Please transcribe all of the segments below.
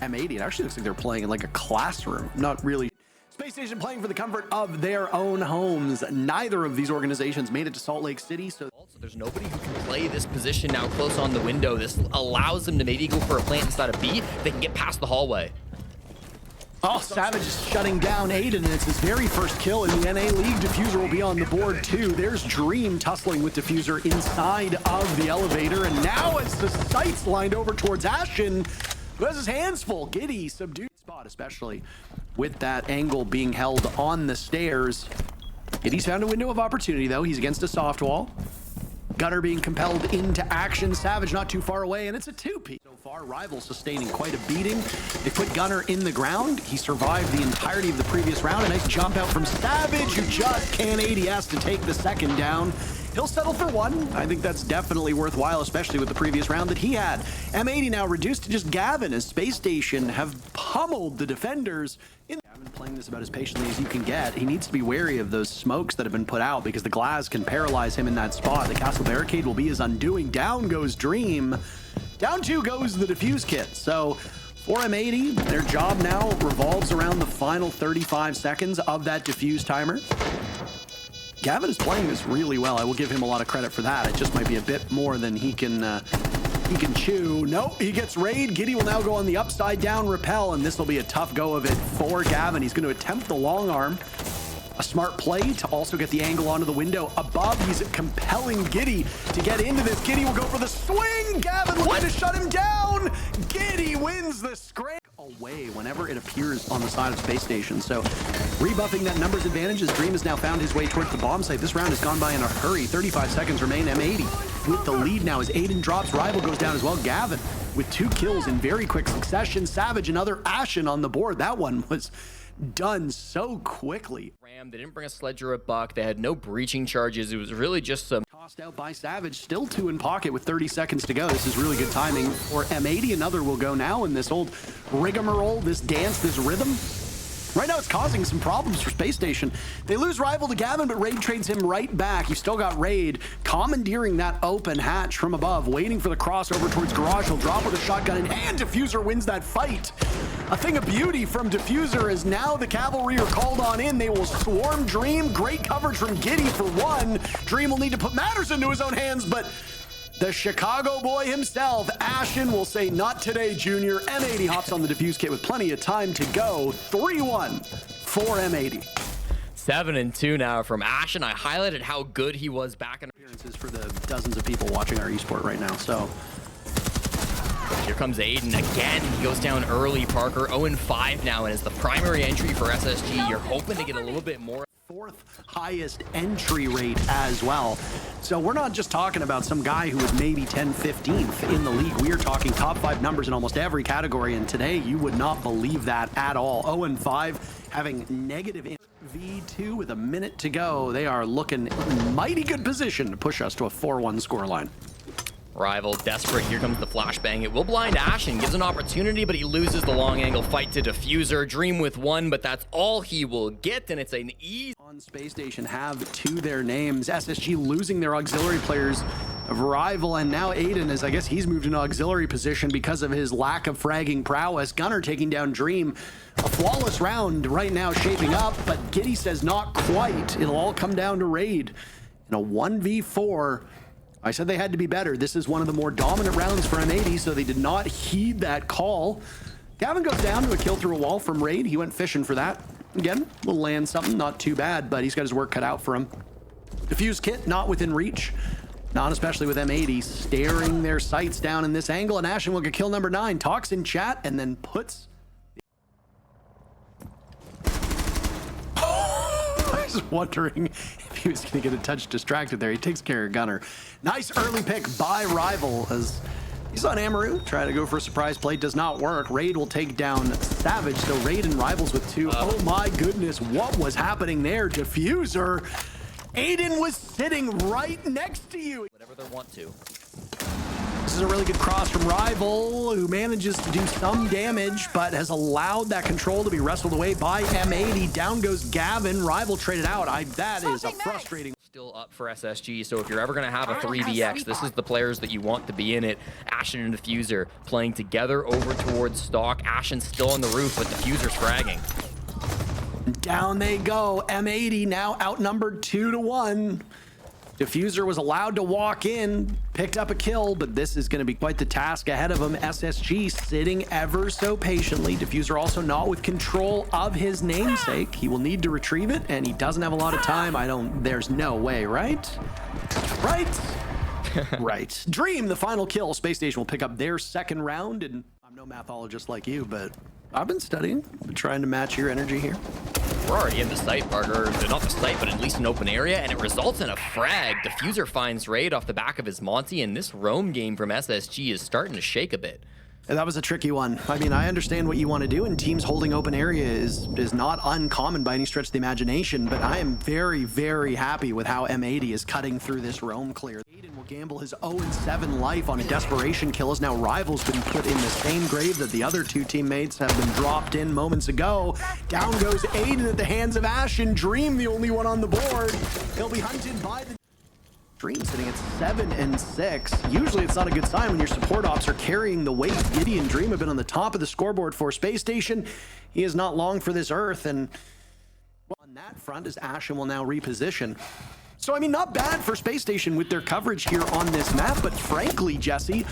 M80. It actually looks like they're playing in like a classroom. Not really. Spacestation playing for the comfort of their own homes. Neither of these organizations made it to Salt Lake City, so there's nobody who can play this position now close on the window. This allows them to maybe go for a plant inside of B. They can get past the hallway. Oh, Savage is shutting down Aiden, and it's his very first kill in the NA League. Diffuser will be on the board too. There's Dream tussling with Diffuser inside of the elevator, and now as the sights lined over towards Ashen, who has his hands full. Giddy subdued spot, especially with that angle being held on the stairs. Giddy's found a window of opportunity though. He's against a soft wall. Gunner being compelled into action. Savage not too far away, and it's a two-piece. So far, Rival sustaining quite a beating. They put Gunner in the ground. He survived the entirety of the previous round. A nice jump out from Savage, who just can't 80. Has to take the second down. He'll settle for one. I think that's definitely worthwhile, especially with the previous round that he had. M80 now reduced to just Gavin, as Space Station have pummeled the defenders. Gavin playing this about as patiently as you can get. He needs to be wary of those smokes that have been put out, because the glass can paralyze him in that spot. The castle barricade will be his undoing. Down goes Dream. Down two goes the defuse kit. So for M80, their job now revolves around the final 35 seconds of that defuse timer. Gavin is playing this really well. I will give him a lot of credit for that. It just might be a bit more than he can chew. Nope, he gets raid. Giddy will now go on the upside down rappel, and this will be a tough go of it for Gavin. He's going to attempt the long arm. A smart play to also get the angle onto the window above. He's compelling Giddy to get into this. Giddy will go for the swing. Gavin looking to shut him down. Giddy wins the scrape away whenever it appears on the side of Space Station. So rebuffing that numbers advantage, as Dream has now found his way towards the bomb site. This round has gone by in a hurry. 35 seconds remain. M80 with the lead now as Aiden drops. Rival goes down as well. Gavin with 2 kills in very quick succession. Savage, another Ashen on the board. That one was done so quickly. They didn't bring a sledge or a buck. They had no breaching charges. It was really just some tossed out by Savage. Still 2 in pocket with 30 seconds to go. This is really good timing for M80. Another will go now in this old rigmarole, this dance, this rhythm. Right now it's causing some problems for Space Station. They lose Rival to Gavin, but Raid trades him right back. You've still got Raid commandeering that open hatch from above, waiting for the crossover towards Garage. He'll drop with a shotgun in hand. Diffuser wins that fight. A thing of beauty from Diffuser is now the cavalry are called on in. They will swarm Dream. Great coverage from Giddy for one. Dream will need to put matters into his own hands, but the Chicago boy himself, Ashen, will say, "Not today, Junior." M80 hops on the defuse kit with plenty of time to go. 3-1 for M80. 7-2 now from Ashen. I highlighted how good he was back in appearances for the dozens of people watching our esport right now. So here comes Aiden again. He goes down early. Parker 0-5 now, and is the primary entry for SSG. You're hoping to get a little bit more. 4th highest entry rate as well. So we're not just talking about some guy who was maybe 10th, 15th in the league. We are talking top 5 numbers in almost every category, and today you would not believe that at all. 0-5, having negative V2 with a minute to go. They are looking in mighty good position to push us to a 4-1 scoreline. Rival desperate. Here comes the flashbang. It will blind Ashen. Gives an opportunity, but he loses the long angle fight to Diffuser. Dream with 1, but that's all he will get, and it's an easy. On Space Station have to their names. SSG losing their auxiliary players of Rival, and now Aiden, as I guess he's moved into auxiliary position because of his lack of fragging prowess. Gunner taking down Dream. A flawless round right now shaping up, but Giddy says not quite. It'll all come down to Raid. In a 1v4, I said they had to be better. This is one of the more dominant rounds for M80, so they did not heed that call. Gavin goes down to a kill through a wall from Raid. He went fishing for that. Again, will land something, not too bad, but he's got his work cut out for him. Diffuse kit, not within reach. Not especially with M80 staring their sights down in this angle, and Ashen will get kill number 9. Talks in chat and then puts... I was wondering if he was going to get a touch distracted there. He takes care of Gunner. Nice early pick by Rival as he's on Amaru. Trying to go for a surprise play. Does not work. Raid will take down Savage. So Raid and Rivals with 2. Oh my goodness. What was happening there? Diffuser. Aiden was sitting right next to you. Whatever they want to. This is a really good cross from Rival, who manages to do some damage, but has allowed that control to be wrestled away by M80. Down goes Gavin. Rival traded out. That is a frustrating... still up for SSG, so if you're ever going to have a 3vx, this is the players that you want to be in it. Ashen and Diffuser playing together over towards Stock. Ashen's still on the roof, but Diffuser's fragging. Down they go. M80 now outnumbered 2-1. Diffuser was allowed to walk in, picked up a kill, but this is going to be quite the task ahead of him. SSG sitting ever so patiently. Diffuser also not with control of his namesake. He will need to retrieve it, and he doesn't have a lot of time. There's no way, right? Right? Right. Dream, the final kill. Spacestation will pick up their second round, and I'm no mathologist like you, but I've been studying, trying to match your energy here. We're already in the site, Barter. Not the site, but at least an open area, and it results in a frag. Diffuser finds Raid off the back of his Monty, and this roam game from SSG is starting to shake a bit. And that was a tricky one. I mean, I understand what you want to do, and teams holding open area is not uncommon by any stretch of the imagination, but I am very, very happy with how M80 is cutting through this roam clear. Aiden will gamble his 0-7 life on a desperation kill, as now Rival's been put in the same grave that the other two teammates have been dropped in moments ago. Down goes Aiden at the hands of Ashen. Dream, the only one on the board. He'll be hunted by the... Dream sitting at 7-6. Usually it's not a good sign when your support ops are carrying the weight. Giddy and Dream have been on the top of the scoreboard for Space Station. He is not long for this Earth, and on that front as Ashen will now reposition. So I mean, not bad for Space Station with their coverage here on this map, but frankly, Jesse,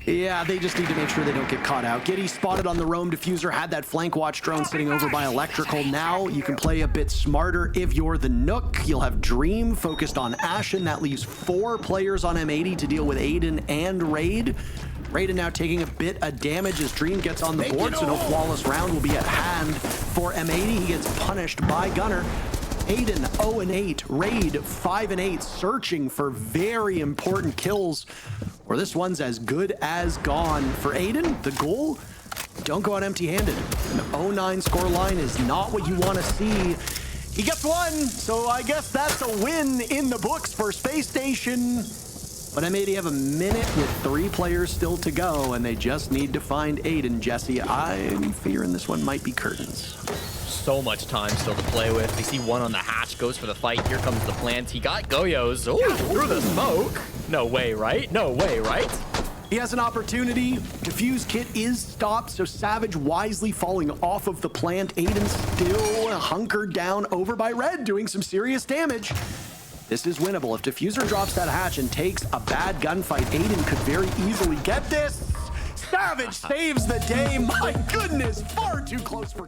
yeah, they just need to make sure they don't get caught out. Giddy spotted on the roam. Diffuser had that flank watch drone sitting over by Electrical. Now you can play a bit smarter if you're the Nook. You'll have Dream focused on Ashen. That leaves 4 players on M80 to deal with Aiden and Raid. Raiden now taking a bit of damage as Dream gets on the board, so no flawless round will be at hand for M80. He gets punished by Gunner. Aiden 0-8, Raid 5-8, searching for very important kills, or this one's as good as gone. For Aiden, the goal, don't go out empty-handed. An 0-9 scoreline is not what you want to see. He gets one, so I guess that's a win in the books for Space Station. But M80 have a minute with 3 players still to go, and they just need to find Aiden. Jesse, I'm fearing this one might be curtains. So much time still to play with. We see one on the hatch, goes for the fight. Here comes the plant. He got Goyos. Oh, through the smoke. No way, right? No way, right? He has an opportunity. Diffuse kit is stopped, so Savage wisely falling off of the plant. Aiden still hunkered down over by Red, doing some serious damage. This is winnable. If Diffuser drops that hatch and takes a bad gunfight, Aiden could very easily get this. Savage saves the day. My goodness, far too close for...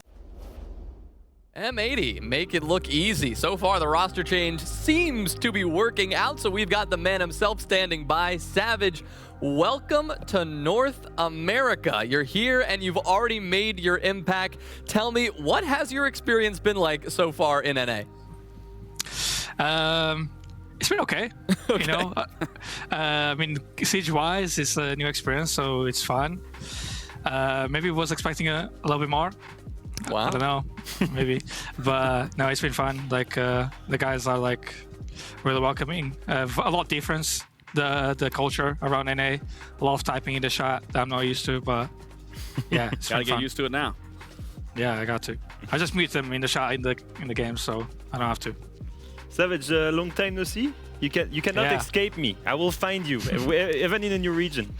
M80 make it look easy. So far, the roster change seems to be working out, so we've got the man himself standing by. Savage, welcome to North America. You're here and you've already made your impact. Tell me, what has your experience been like so far in NA? It's been okay. You know, I mean, siege-wise, it's a new experience, so it's fun. Maybe was expecting a little bit more. Wow. I don't know, maybe, but no, it's been fun. Like the guys are like really welcoming. A lot of difference. The culture around NA, a lot of typing in the chat that I'm not used to, but yeah, it's gotta get fun. used to it now. Yeah, I got to. I just meet them in the chat in the game, so I don't have to. Savage, long time no see. You cannot escape me. I will find you, even in a new region.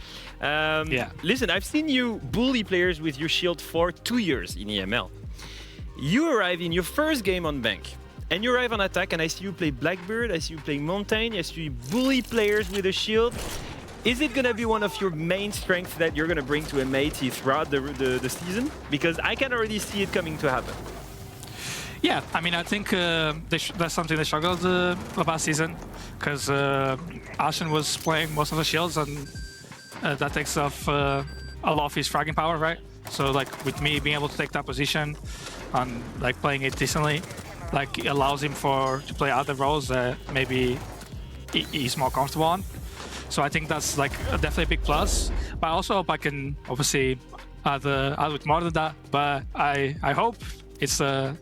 Listen, I've seen you bully players with your shield for 2 years in EML. You arrive in your first game on Bank, and you arrive on attack, and I see you play Blackbird, I see you play Mountain, I see you bully players with a shield. Is it going to be one of your main strengths that you're going to bring to M80 throughout the season? Because I can already see it coming to happen. Yeah, I mean, I think that's something they struggled last season, because Ashen was playing most of the shields, and that takes off a lot of his fragging power, right? So, like, with me being able to take that position and, like, playing it decently, like, it allows him to play other roles that maybe he's more comfortable on. So I think that's, like, definitely a big plus. But I also hope I can, obviously, add with more than that. But I hope it's going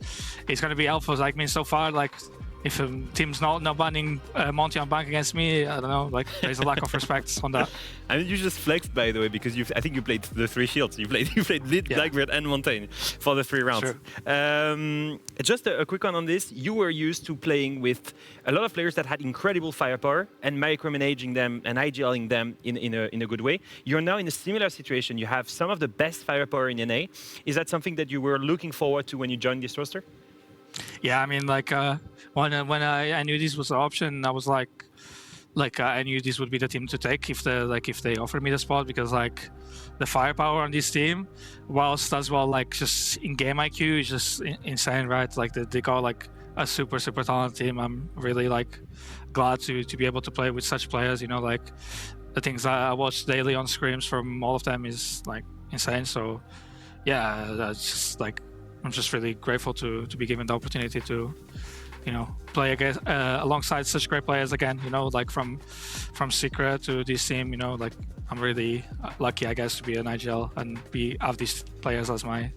to be alphas. Like, I mean, so far, like, if a team's not banning Monty on bank against me, I don't know, like there's a lack of respect on that. I mean, you just flexed, by the way, because I think you played the 3 shields. You played Lit, Blackbeard, and Montaigne for the 3 rounds. Sure. Just a quick one on this. You were used to playing with a lot of players that had incredible firepower and micromanaging them and IGLing them in a good way. You're now in a similar situation. You have some of the best firepower in NA. Is that something that you were looking forward to when you joined this roster? Yeah, I mean, like when I knew this was an option, I was like I knew this would be the team to take if they offered me the spot, because like the firepower on this team, whilst as well like just in game IQ is just insane, right? Like they got like a super talented team. I'm really like glad to be able to play with such players. You know, like the things I watch daily on scrims from all of them is like insane. So yeah, that's just like. I'm just really grateful to be given the opportunity to, you know, play against alongside such great players again. You know, like from Secret to this team. You know, like I'm really lucky, I guess, to be an IGL and have these players as my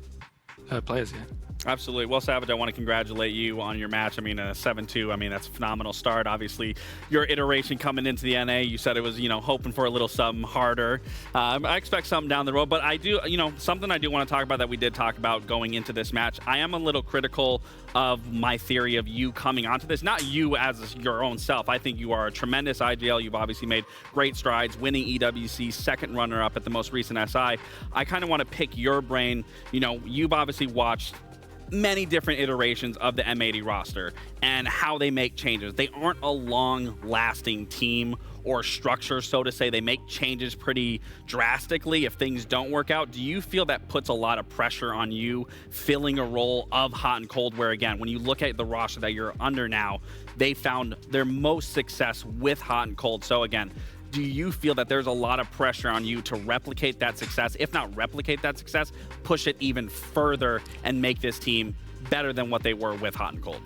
players. Yeah. Absolutely. Well, Savage, I want to congratulate you on your match. I mean, 7-2, I mean, that's a phenomenal start. Obviously, your iteration coming into the NA, you said it was, you know, hoping for a little something harder. I expect something down the road, but I do, you know, something I do want to talk about that we did talk about going into this match. I am a little critical of my theory of you coming onto this. Not you as your own self. I think you are a tremendous IGL. You've obviously made great strides, winning EWC, second runner-up at the most recent SI. I kind of want to pick your brain. You know, you've obviously watched many different iterations of the M80 roster and how they make changes. They aren't a long-lasting team or structure, so to say. They make changes pretty drastically if things don't work out. Do you feel that puts a lot of pressure on you filling a role of hot and cold, where again, when you look at the roster that you're under now, they found their most success with hot and cold? So again, do you feel that there's a lot of pressure on you to replicate that success? If not replicate that success, push it even further and make this team better than what they were with hot and cold?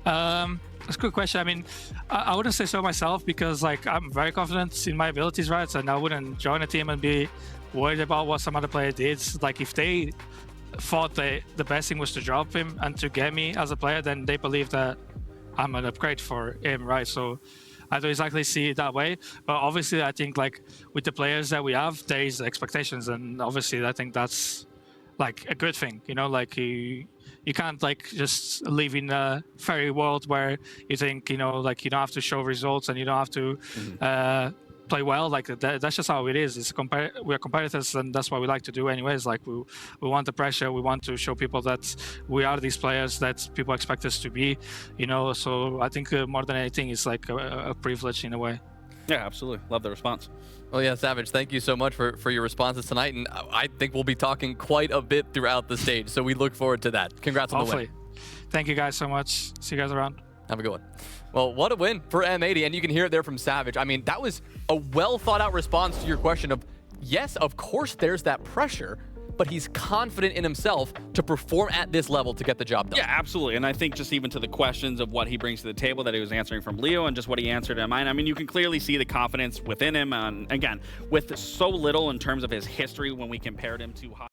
That's a good question. I mean, I wouldn't say so myself, because like I'm very confident in my abilities, right? And I wouldn't join a team and be worried about what some other player did. Like if they thought the best thing was to drop him and to get me as a player, then they believe that I'm an upgrade for him, right? So I don't exactly see it that way, but obviously I think like with the players that we have, there is expectations, and obviously I think that's like a good thing, you know, like you can't like just live in a fairy world where you think, you know, like you don't have to show results and you don't have to play well. Like that's just how it is. We're competitors, and that's what we like to do anyways. Like we want the pressure. We want to show people that we are these players that people expect us to be, you know. So I think more than anything, it's like a privilege in a way. Yeah, absolutely. Love the response. Well, yeah, Savage, thank you so much for your responses tonight, and I think we'll be talking quite a bit throughout the stage, so we look forward to that. Congrats on the win. Thank you guys so much. See you guys around. Have a good one. Well, what a win for M80, and you can hear it there from Savage. I mean, that was a well-thought-out response to your question of, yes, of course there's that pressure, but he's confident in himself to perform at this level to get the job done. Yeah, absolutely. And I think just even to the questions of what he brings to the table that he was answering from Leo and just what he answered in mine, I mean, you can clearly see the confidence within him. And again, with so little in terms of his history when we compared him to